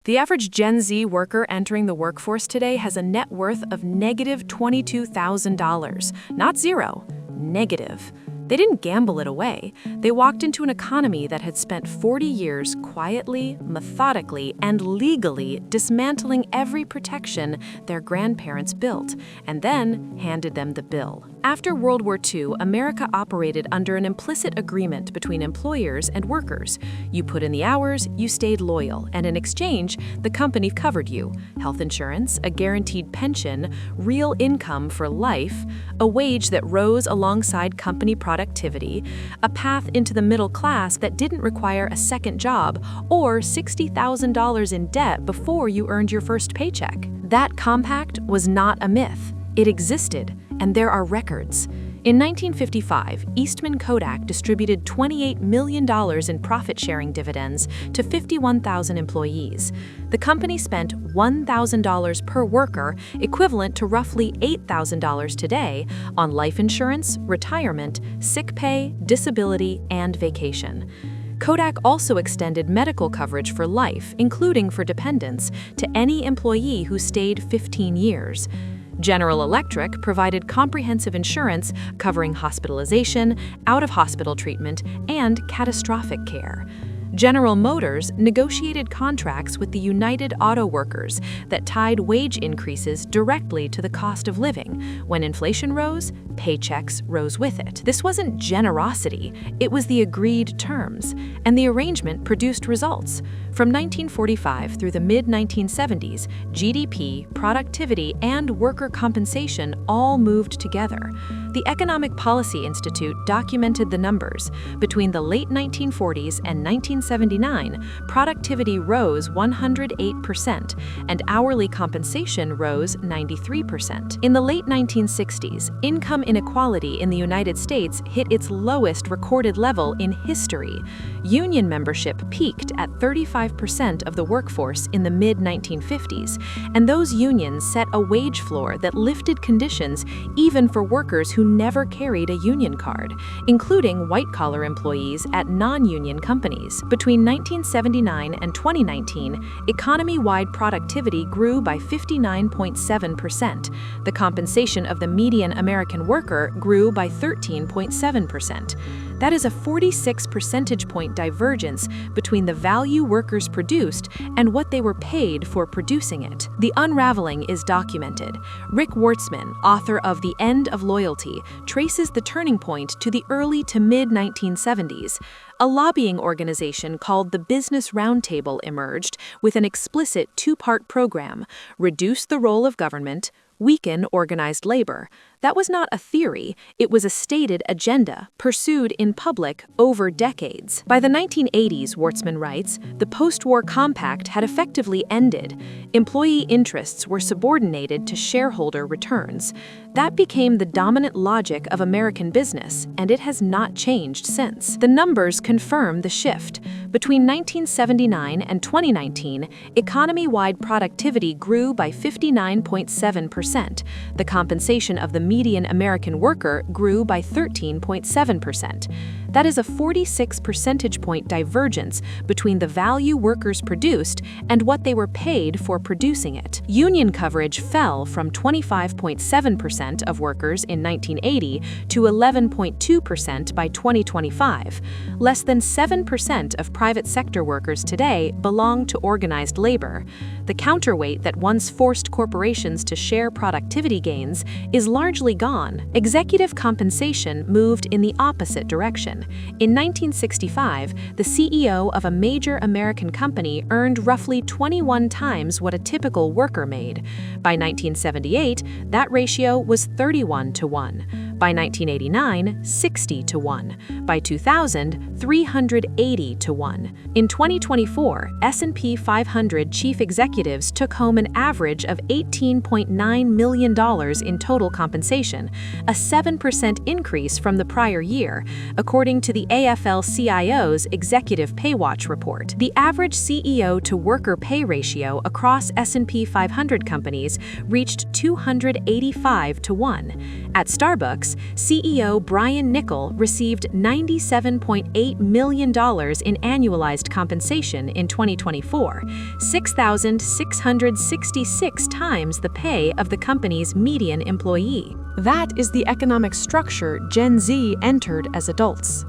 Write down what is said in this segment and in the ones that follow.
The average Gen Z worker entering the workforce today has a net worth of negative $22,000. Not zero, negative. They didn't gamble it away. They walked into an economy that had spent 40 years quietly, methodically, and legally dismantling every protection their grandparents built, and then handed them the bill. After World War II, America operated under an implicit agreement between employers and workers. You put in the hours, you stayed loyal, and in exchange, the company covered you. Health insurance, a guaranteed pension, real income for life, a wage that rose alongside company productivity, a path into the middle class that didn't require a second job, or $60,000 in debt before you earned your first paycheck. That compact was not a myth. It existed, and there are records. In 1955, Eastman Kodak distributed $28 million in profit-sharing dividends to 51,000 employees. The company spent $1,000 per worker, equivalent to roughly $8,000 today, on life insurance, retirement, sick pay, disability, and vacation. Kodak also extended medical coverage for life, including for dependents, to any employee who stayed 15 years. General Electric provided comprehensive insurance covering hospitalization, out-of-hospital treatment, and catastrophic care. General Motors negotiated contracts with the United Auto Workers that tied wage increases directly to the cost of living. When inflation rose, paychecks rose with it. This wasn't generosity, it was the agreed terms, and the arrangement produced results. From 1945 through the mid-1970s, GDP, productivity, and worker compensation all moved together. The Economic Policy Institute documented the numbers. Between the late 1940s and 1979, productivity rose 108%, and hourly compensation rose 93%. In the late 1960s, income inequality in the United States hit its lowest recorded level in history. Union membership peaked at 35% of the workforce in the mid-1950s, and those unions set a wage floor that lifted conditions even for workers who never carried a union card, including white-collar employees at non-union companies. Between 1979 and 2019, economy-wide productivity grew by 59.7%. The compensation of the median American worker grew by 13.7%. That is a 46 percentage point divergence between the value workers produced and what they were paid for producing it. The unraveling is documented. Rick Wartzman, author of The End of Loyalty, traces the turning point to the early to mid-1970s. A lobbying organization called the Business Roundtable emerged with an explicit two-part program: reduce the role of government, weaken organized labor. That was not a theory, it was a stated agenda, pursued in public over decades. By the 1980s, Wartzman writes, the post-war compact had effectively ended. Employee interests were subordinated to shareholder returns. That became the dominant logic of American business, and it has not changed since. The numbers confirm the shift. Between 1979 and 2019, economy-wide productivity grew by 59.7%. The compensation of the median American worker grew by 13.7%. That is a 46 percentage point divergence between the value workers produced and what they were paid for producing it. Union coverage fell from 25.7% of workers in 1980 to 11.2% by 2025. Less than 7% of private sector workers today belong to organized labor. The counterweight that once forced corporations to share productivity gains is largely gone. Executive compensation moved in the opposite direction. In 1965, the CEO of a major American company earned roughly 21 times what a typical worker made. By 1978, that ratio was 31 to 1. By 1989, 60 to 1. By 2000, 380 to 1. In 2024, S&P 500 chief executives took home an average of $18.9 million in total compensation, a 7% increase from the prior year, according to the AFL-CIO's Executive Pay Watch report. The average CEO-to-worker pay ratio across S&P 500 companies reached 285 to 1. At Starbucks, Paychecks, CEO Brian Niccol received $97.8 million in annualized compensation in 2024, 6,666 times the pay of the company's median employee. That is the economic structure Gen Z entered as adults.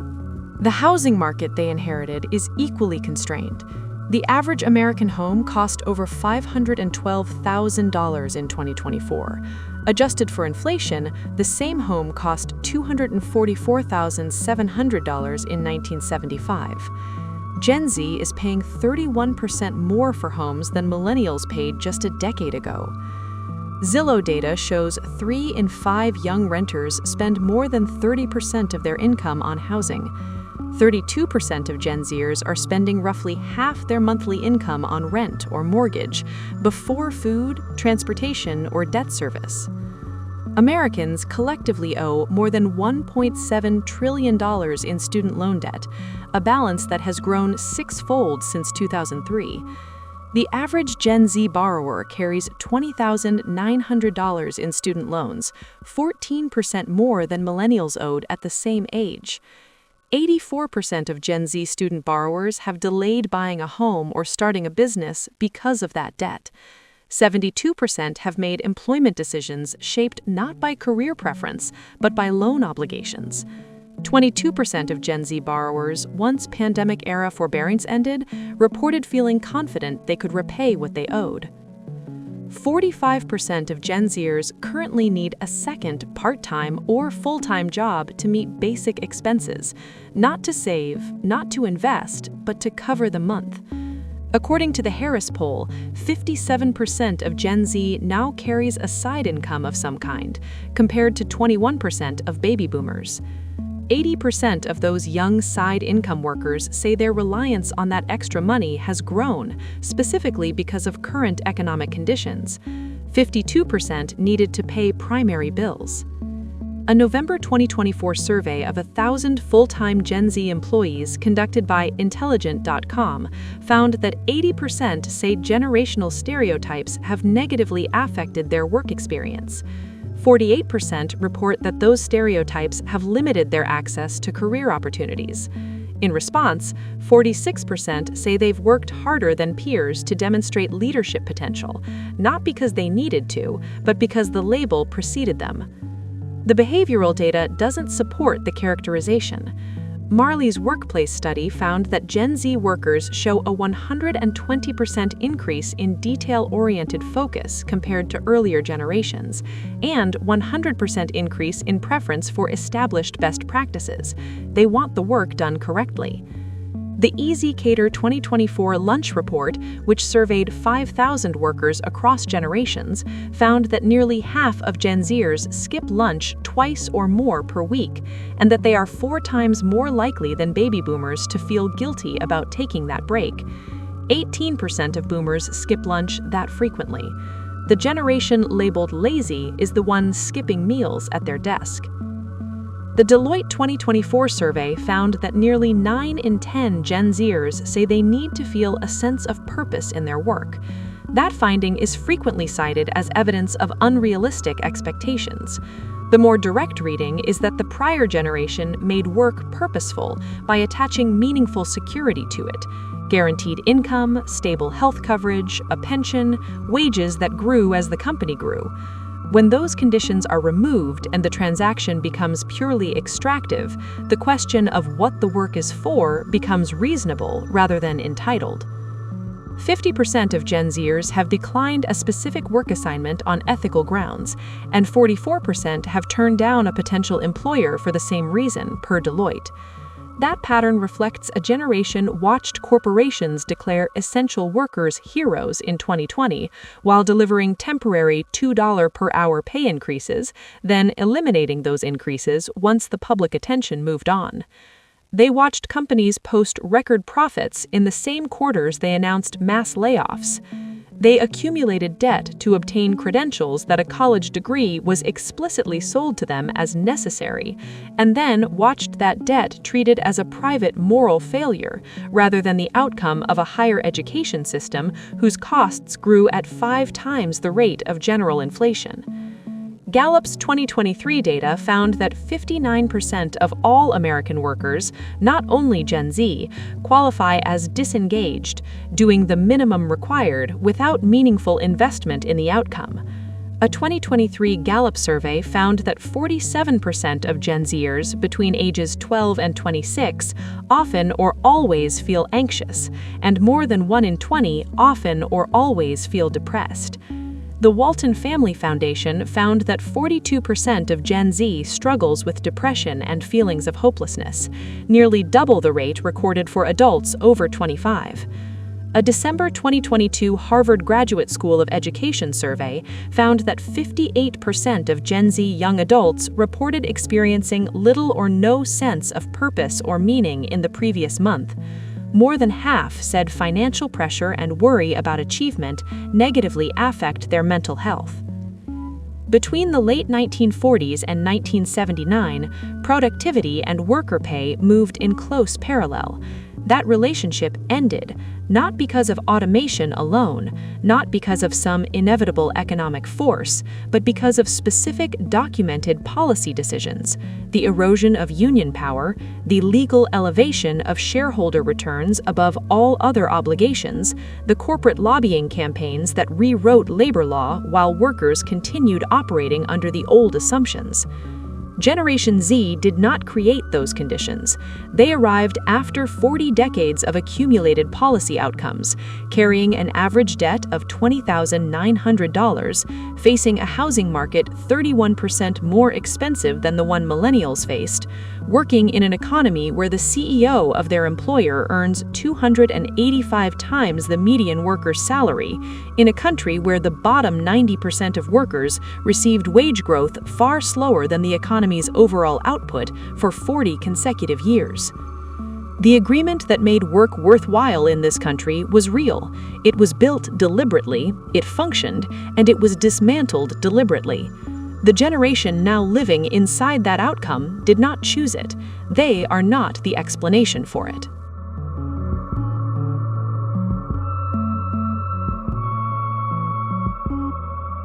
The housing market they inherited is equally constrained. The average American home cost over $512,000 in 2024. Adjusted for inflation, the same home cost $244,700 in 1975. Gen Z is paying 31% more for homes than millennials paid just a decade ago. Zillow data shows 3 in 5 young renters spend more than 30% of their income on housing. 32% of Gen Zers are spending roughly half their monthly income on rent or mortgage, before food, transportation, or debt service. Americans collectively owe more than $1.7 trillion in student loan debt, a balance that has grown 6-fold since 2003. The average Gen Z borrower carries $20,900 in student loans, 14% more than millennials owed at the same age. 84% of Gen Z student borrowers have delayed buying a home or starting a business because of that debt. 72% have made employment decisions shaped not by career preference, but by loan obligations. 22% of Gen Z borrowers, once pandemic-era forbearance ended, reported feeling confident they could repay what they owed. 45% of Gen Zers currently need a second part-time or full-time job to meet basic expenses, not to save, not to invest, but to cover the month. According to the Harris poll, 57% of Gen Z now carries a side income of some kind, compared to 21% of baby boomers. 80% of those young side income workers say their reliance on that extra money has grown, specifically because of current economic conditions. 52% needed to pay primary bills. A November 2024 survey of 1,000 full-time Gen Z employees conducted by Intelligent.com found that 80% say generational stereotypes have negatively affected their work experience. 48% report that those stereotypes have limited their access to career opportunities. In response, 46% say they've worked harder than peers to demonstrate leadership potential, not because they needed to, but because the label preceded them. The behavioral data doesn't support the characterization. Marley's workplace study found that Gen Z workers show a 120% increase in detail-oriented focus compared to earlier generations, and 100% increase in preference for established best practices. They want the work done correctly. The Easy Cater 2024 Lunch Report, which surveyed 5,000 workers across generations, found that nearly half of Gen Zers skip lunch twice or more per week, and that they are 4 times more likely than baby boomers to feel guilty about taking that break. 18% of boomers skip lunch that frequently. The generation labeled lazy is the one skipping meals at their desk. The Deloitte 2024 survey found that nearly 9 in 10 Gen Zers say they need to feel a sense of purpose in their work. That finding is frequently cited as evidence of unrealistic expectations. The more direct reading is that the prior generation made work purposeful by attaching meaningful security to it: guaranteed income, stable health coverage, a pension, wages that grew as the company grew. When those conditions are removed and the transaction becomes purely extractive, the question of what the work is for becomes reasonable rather than entitled. 50% of Gen Zers have declined a specific work assignment on ethical grounds, and 44% have turned down a potential employer for the same reason, per Deloitte. That pattern reflects a generation watched corporations declare essential workers heroes in 2020, while delivering temporary $2 per hour pay increases, then eliminating those increases once the public attention moved on. They watched companies post record profits in the same quarters they announced mass layoffs. They accumulated debt to obtain credentials that a college degree was explicitly sold to them as necessary, and then watched that debt treated as a private moral failure, rather than the outcome of a higher education system whose costs grew at 5 times the rate of general inflation. Gallup's 2023 data found that 59% of all American workers, not only Gen Z, qualify as disengaged, doing the minimum required without meaningful investment in the outcome. A 2023 Gallup survey found that 47% of Gen Zers between ages 12 and 26 often or always feel anxious, and more than 1 in 20 often or always feel depressed. The Walton Family Foundation found that 42% of Gen Z struggles with depression and feelings of hopelessness, nearly double the rate recorded for adults over 25. A December 2022 Harvard Graduate School of Education survey found that 58% of Gen Z young adults reported experiencing little or no sense of purpose or meaning in the previous month. More than half said financial pressure and worry about achievement negatively affect their mental health. Between the late 1940s and 1979, productivity and worker pay moved in close parallel. That relationship ended, not because of automation alone, not because of some inevitable economic force, but because of specific documented policy decisions: the erosion of union power, the legal elevation of shareholder returns above all other obligations, the corporate lobbying campaigns that rewrote labor law while workers continued operating under the old assumptions. Generation Z did not create those conditions. They arrived after 40 decades of accumulated policy outcomes, carrying an average debt of $20,900, facing a housing market 31% more expensive than the one millennials faced, working in an economy where the CEO of their employer earns 285 times the median worker's salary, in a country where the bottom 90% of workers received wage growth far slower than the economy's overall output for 40 consecutive years. The agreement that made work worthwhile in this country was real. It was built deliberately, it functioned, and it was dismantled deliberately. The generation now living inside that outcome did not choose it. They are not the explanation for it.